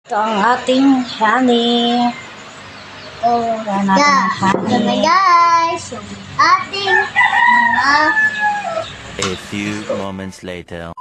Ito ang ating honey. Wala natin honey. Guys, yung ating mga A few moments later.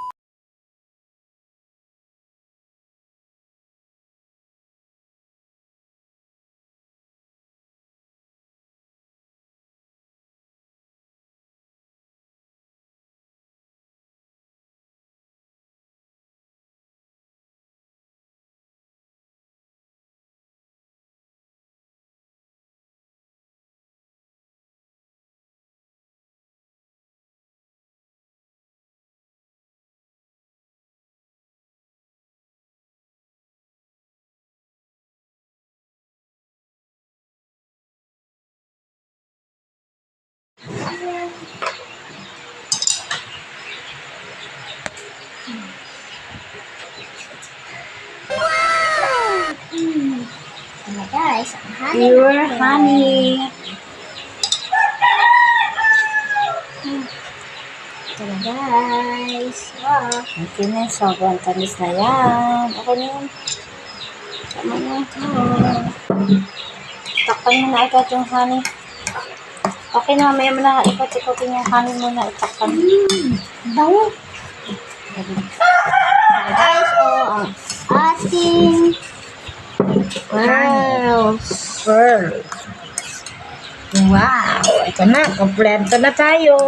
guys, ang honey. Pure honey. Ito na guys. Wow. Okay na, sobrang tamis na yan. Okay na yan. Tama na. Takpan mo na agad yung honey. Okay na, mamaya mo na ikot-ikotin yung honey mo na itakpan. Bango. Guys, ang ating Pearl. Wow! Ito na, kompleto na tayo.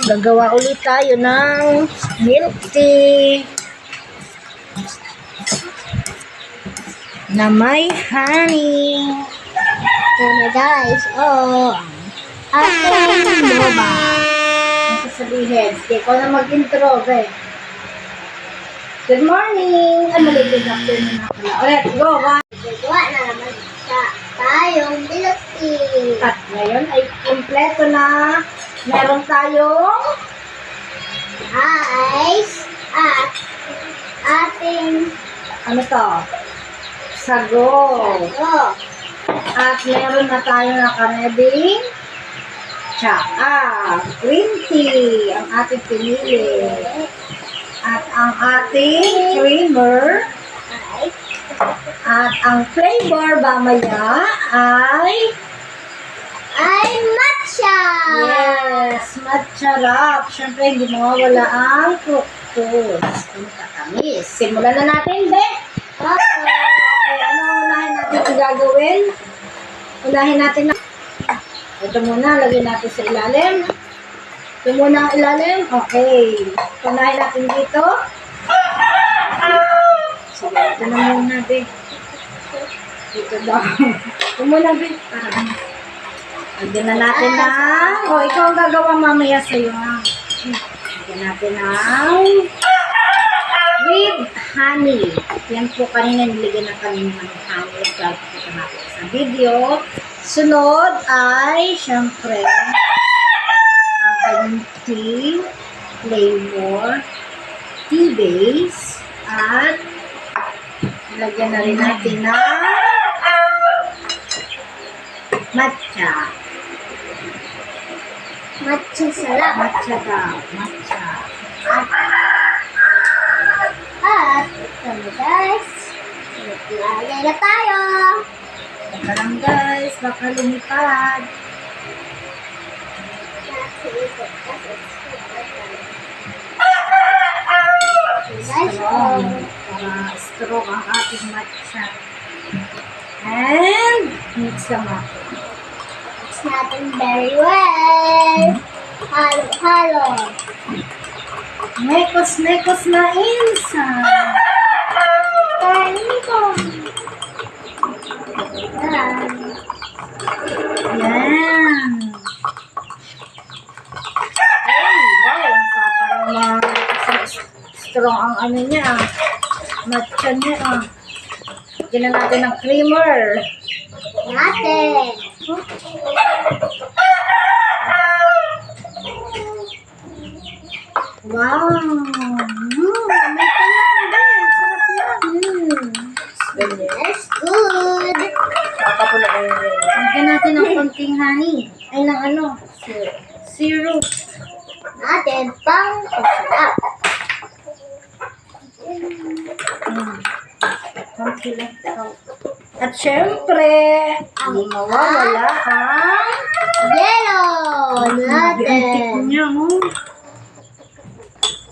Gagawa ulit tayo ng milk tea na may honey. ito na guys. Ating boba. Ang sasabihin, ikaw na mag-intro, be. Good morning! Good afternoon na pala. Ulit, go! Gagawa na naman tayong milk tea. At ngayon ay kompleto na. Meron tayong Ice at ating ano to? Sago. At meron na tayo nakareding tsaka green tea ang ating pinili. At ang ating creamer at ang flavor mamaya ay matcha. yes, matcha wrap. Siyempre, hindi mawawala ang fructose. Ang katamis. Simulan na natin, be. Okay, ano unahin natin ang gagawin? Unahin natin na. Ito muna, lagyan natin sa ilalim. Ito muna ang ilalim. Okay. Unahin natin dito. So, ito na muna, be. Dito daw. Ito muna, be. Lagyan na natin na. Ikaw ang gagawa mamaya sa'yo, ha. Lagyan natin ng with honey. Yan po kanina niligyan na kami ng honey. Ito natin sa video. Sunod ay, syempre, ang kanyang tea flavor, tea base, at lagyan na rin natin ng matcha. Matcha sarap. Matcha daw. Matcha. At ito na guys. Lagay na tayo. Teka lang guys, baka lumipad. Guys, Strong. Para strong ang ating matcha. And mix lang natin. mix natin very well. Halo-halo. Mekos na insa. Ganito. Yan. Yan. Ay, wow. Parang strong ang ano niya. Matcha niya. Lagyan na natin ng creamer. Natin. Wow! May talang din. Sarap yan. Yes, good. Lagyan natin ng konting honey. Ay, ng ano? Syrup. Natin pang sarap. Konti lang. At syempre, hindi mawawala ang Yellow. antik Natin. niya, oh.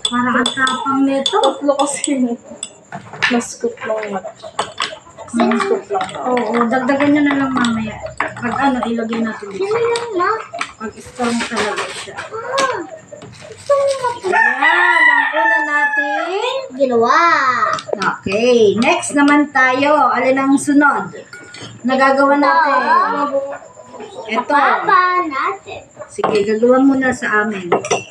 Para ang tapang nito. Tatlo kasi na-scoop lang mat. Na-scoop lang. Oo, dagdagan nyo na lang mamaya. Pag ano, ilagay natin dito. Sino lang, ma? Pag strong talaga siya. Ah. Ayan, ang una natin. Ginawa. Okay, next naman tayo. Alin ang sunod? Nagagawa natin. Ito. Papa natin. Sige, gagawa muna sa amin. Okay,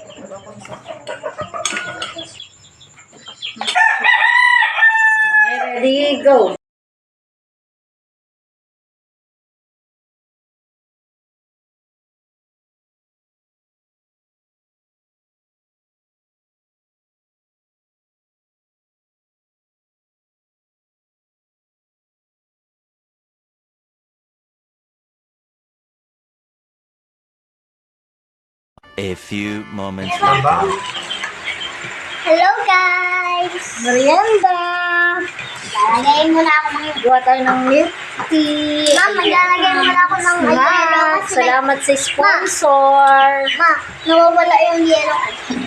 ready, go. A few moments later. Hello, guys. Merienda. Lalagay muna ako ng Gawa tayo ng milk tea. Ma, maglalagay muna ako ng yellow Salamat. kasi Salamat sa sponsor Ma, nawawala yung yellow.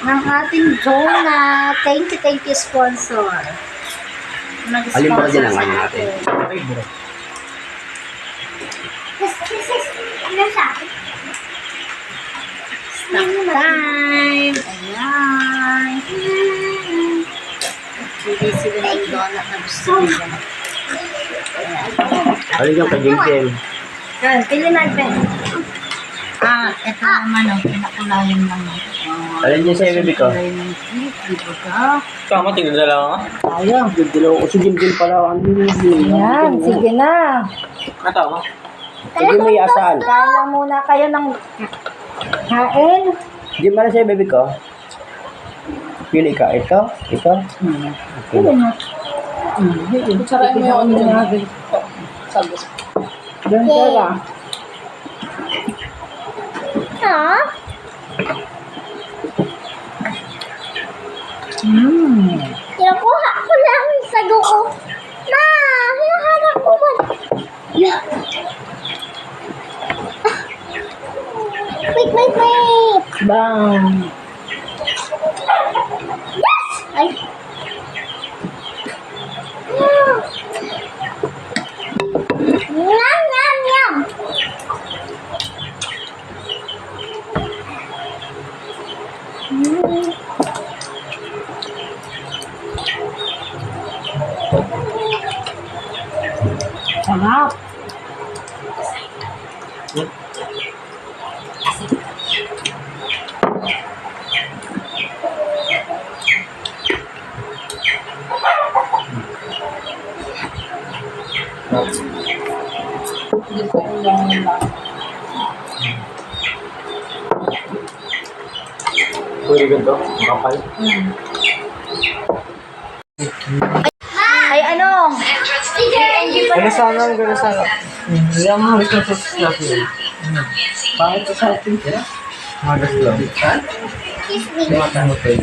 ng ating donut. Thank you, sponsor. Alin ba dyan ang sa ano natin? atin. Ano sa akin? Snack time. Ayan. Bili sila ng donut na gusto nila. Alin yung kay JTM? Yan, pili natin. Ito naman ang pinakulayan ng Alin yung sa bebe ko? Tama, tingnan na lang ah. tayo. Dilaw ko si Jimjim pala. Yan, sige na. Tama. Sige mo iasan. Kain lang muna kayo ng kain. Jim, ano sa bebe ko? Pili ka. Ito? Ito? Pili mo. Sarayin mo yung ano dyan. Sabi. Doon ka lang. Ha? Kinukuha ko lang sa duko. Ma, hinahanap ko man. Yeah. Wait. Bang. Yes! Ay. Yum. Sarap. Pwede ganito? Kapal? Ay, ano? Gano'n sana. Yan mo, ito sa natin. Bakit sa atin? Magas lang. Kiss me. Mata mo to.